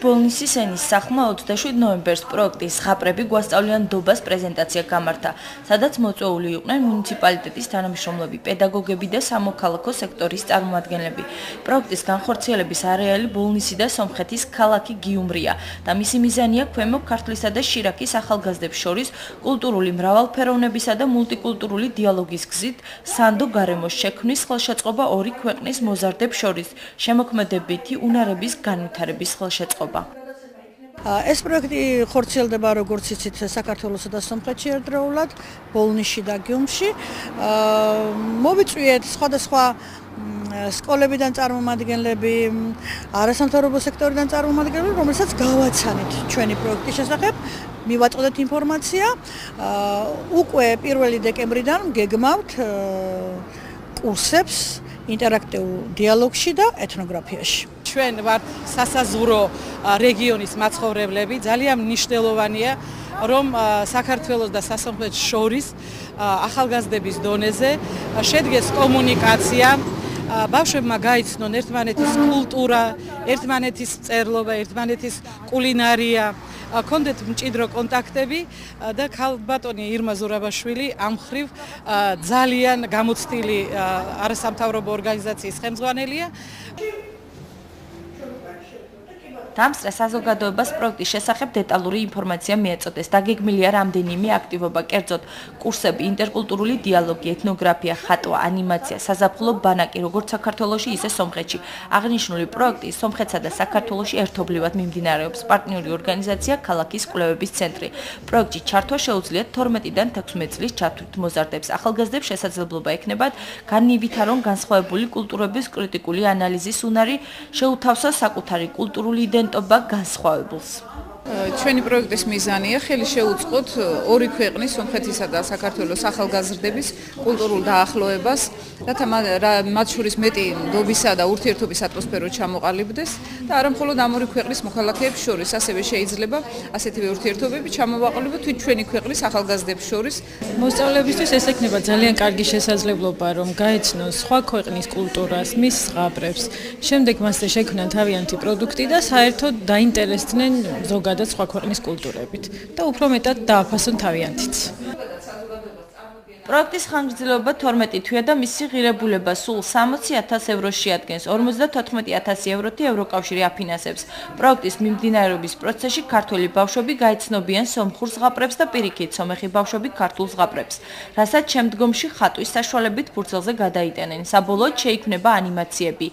ბოლნისის ენის სახლმა 27 ნოემბერს პროექტის ზღაპრები გვასწავლიან დობას პრეზენტაცია გამართა, სადაც მოწვეული იყვნენ მუნიციპალიტეტის თანამშრომლები, პედაგოგები და სამოქალაქო სექტორის წარმომადგენლები. პროექტის განხორციელების არეალი ბოლნისი და სომხეთის ქალაქი გიუმრია და მისი მიზანია ქვემო ქართლისა და შირაკის ახალგაზრდებს შორის კულტურული მრავალფეროვნებისა და მულტიკულტურული დიალოგის გზით სანდო გარემოს შექმნის ხელშეწყობა ორი ქვეყნის მოზარდებს შორის, შემოქმედებითი უნარების განვითარების ხელშეწყობა. ეს პროექტი ხორციელდება როგორც იცით საქართველოსა და სომხეთში ერთდროულად, ბოლნისში და გიუმრში. მოვიწვიეთ სხვადასხვა სკოლებიდან წარმომადგენლები, არასამთავრობო სექტორიდან წარმომადგენლები, რომელსაც გავაცანით ჩვენი პროექტის შესახებ, მივაწოდეთ ინფორმაცია. უკვე 1 დეკემბრიდან გეგმავთ კურსებს ინტერაქტიულ დიალოგში და ეთნოგრაფიაში. ჩვენ ვართ სასაზღვრო რეგიონის მაცხოვრებლები, ძალიან მნიშვნელოვანია, რომ საქართველოს და სასამართლოს შორის ახალგაზრდების დონეზე შედგეს კომუნიკაცია, ბავშვებმა გაიცნონ ერთმანეთის კულტურა, ერთმანეთის წერლობა, ერთმანეთის კულინარია, კონდეთ მჭიდრო კონტაქტები და ქალბატონი ირმა ზურაბაშვილი ამ ხრივ ძალიან გამოცდილი არასამთავრობო ორგანიზაციის ხელმძღვანელია. დამსწრე საზოგადოებას პროექტის შესახებ დეტალური ინფორმაცია მიეწოდეს. დაგეგმილია რამდენიმე აქტივობა, კერძოდ კურსები, ინტერკულტურული დიალოგი, ეთნოგრაფია, ხატვა, ანიმაცია, საზაფხულო ბანაკი, როგორც საქართველოში, ისე სომხეთში. აღნიშნული პროექტი სომხეთსა და საქართველოში ერთობლივად მიმდინარეობს. პარტნიორი ორგანიზაცია ქალაქის კვლევების ცენტრი. პროექტში ჩართვა შეუძლიათ 12-დან 16 წლის ჩათვლით მოზარდებს. ახალგაზრდებს შესაძლებლობა ექნებათ განივითარონ განსხვავებული კულტურების კრიტიკული ანალიზის უნარი, შეუთავსა საკუთარი კულტურული იდენტობა განსხვავებულს. ჩვენი პროექტის მიზანია ხელი შეუწყოთ ორი ქვეყნის, სომხეთისა და საქართველოს ახალგაზრდების კულტურულ დაახლოებას, რათა მათ შორის მეტი ნდობისა და ურთიერთობის ატმოსფერო ჩამოყალიბდეს და არა მხოლოდ ამ ორი ქვეყნის მოქალაქეებს შორის, ასევე შეიძლება ასეთივე ურთიერთობები ჩამოვაყალიბოთ ჩვენი ქვეყნის ახალგაზრდებს შორის. მოსწავლეებისთვის ეს ექნება ძალიან კარგი შესაძლებლობა, რომ გაეცნონ სხვა ქვეყნის კულტურას, მის ზღაპრებს, შემდეგ მასზე შექმნან თავიანთი პროდუქტი და საერთოდ დაინტერესდნენ ზოგადად სხვა ქვეყნის კულტურებით და უფრო მეტად დააფასონ თავიანთიც. პროექტის ხანგრძლივობა 12 თვეა და მისი ღირებულება სულ 60,000 ევროს შეადგენს. 54,000 ევროთი ევროკავშირი აფინანსებს. პროექტის მიმდინარეობის პროცესში ქართველი ბავშვები გაეცნობიან სომხურ ზღაპრებს და პირიქით სომეხი ბავშვები ქართულ ზღაპრებს, რასაც შემდგომში ხატვის საშუალებით ფურცელზე გადაიტანენ. საბოლოოდ შეიქმნება ანიმაციები.